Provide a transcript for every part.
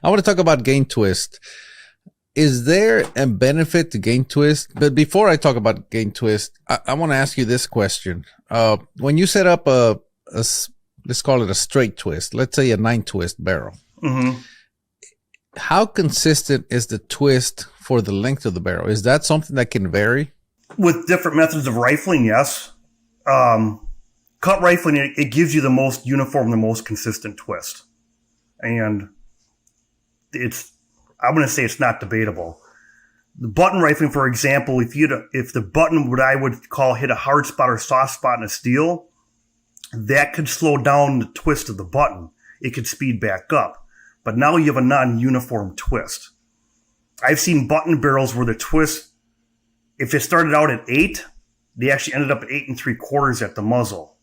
I want to talk about gain twist. Is there a benefit to gain twist? But before I talk about gain twist, I want to ask you this question. When you set up let's call it a straight twist, let's say a 9 twist barrel, Mm-hmm. how consistent is the twist for the length of the barrel? Is that something that can vary? With different methods of rifling, yes. Cut rifling, it gives you the most uniform, the most consistent twist. And I'm going to say it's not debatable. The button rifling, for example, if the button, what I would call, hit a hard spot or soft spot in a steel, that could slow down the twist of the button. It could speed back up. But now you have a non-uniform twist. I've seen button barrels where the twist, if it started out at 8, they actually ended up at 8 3/4 at the muzzle.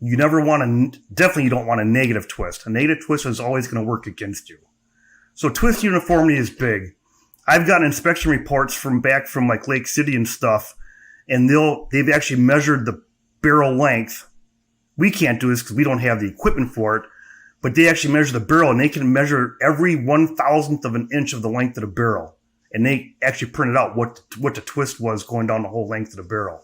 You definitely you don't want a negative twist. A negative twist is always going to work against you. So twist uniformity is big. I've gotten inspection reports from like Lake City and stuff, and they've actually measured the barrel length. We can't do this because we don't have the equipment for it, but they actually measure the barrel, and they can measure every 1,000th of an inch of the length of the barrel. And they actually printed out what the twist was going down the whole length of the barrel.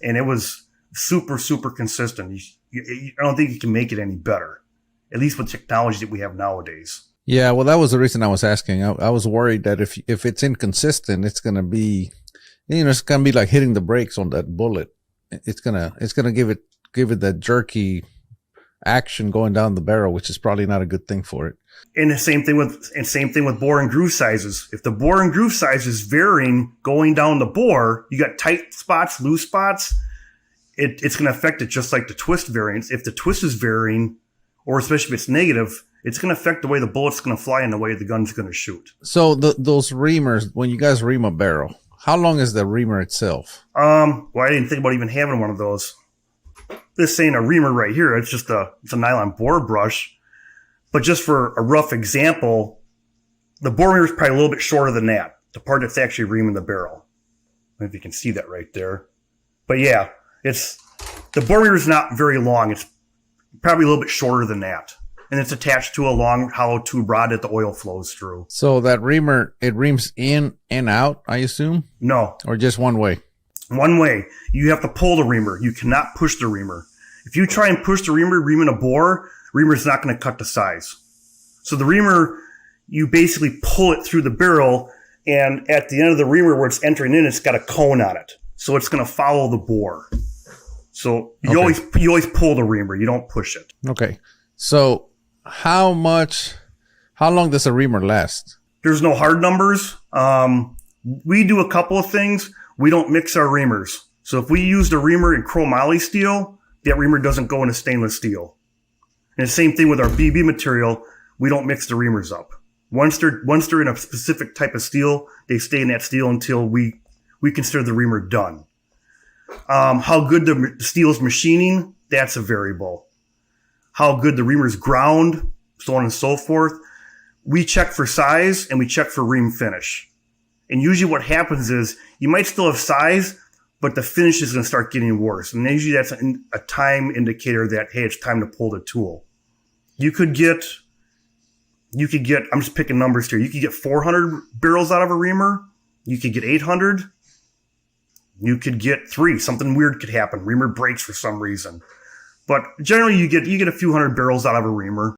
And it was super, super consistent. I don't think you can make it any better, at least with technology that we have nowadays. Yeah, well, that was the reason I was asking. I was worried that if it's inconsistent, it's going to be, it's going to be like hitting the brakes on that bullet. It's going to give it that jerky action going down the barrel, which is probably not a good thing for it. And the same thing with bore and groove sizes. If the bore and groove size is varying going down the bore, you got tight spots, loose spots, it's going to affect it just like the twist variance. If the twist is varying, or especially if it's negative, it's going to affect the way the bullet's going to fly and the way the gun's going to shoot. So those reamers, when you guys ream a barrel, how long is the reamer itself? Well, I didn't think about even having one of those. This ain't a reamer right here. It's a nylon bore brush. But just for a rough example, the bore reamer is probably a little bit shorter than that, the part that's actually reaming the barrel. I don't know if you can see that right there. But yeah, the bore reamer is not very long. It's probably a little bit shorter than that. And it's attached to a long hollow tube rod that the oil flows through. So that reamer, it reams in and out, I assume? No. Or just one way? One way. You have to pull the reamer. You cannot push the reamer. If you try and push the reamer, reaming a bore, reamer's not going to cut the size. So the reamer, you basically pull it through the barrel, and at the end of the reamer where it's entering in, it's got a cone on it. So it's going to follow the bore. So you always pull the reamer. You don't push it. Okay. So how long does a reamer last? There's no hard numbers. We do a couple of things. We don't mix our reamers. So if we used a reamer in chromoly steel, that reamer doesn't go into stainless steel. And the same thing with our BB material. We don't mix the reamers up. Once they're in a specific type of steel, they stay in that steel until we consider the reamer done. How good the steel is machining, that's a variable. How good the reamer's ground, so on and so forth. We check for size and we check for ream finish. And usually what happens is you might still have size, but the finish is going to start getting worse. And usually that's a time indicator that, hey, it's time to pull the tool. You could get, I'm just picking numbers here. You could get 400 barrels out of a reamer. You could get 800. You could get 3. Something weird could happen. Reamer breaks for some reason. But generally you get a few hundred barrels out of a reamer.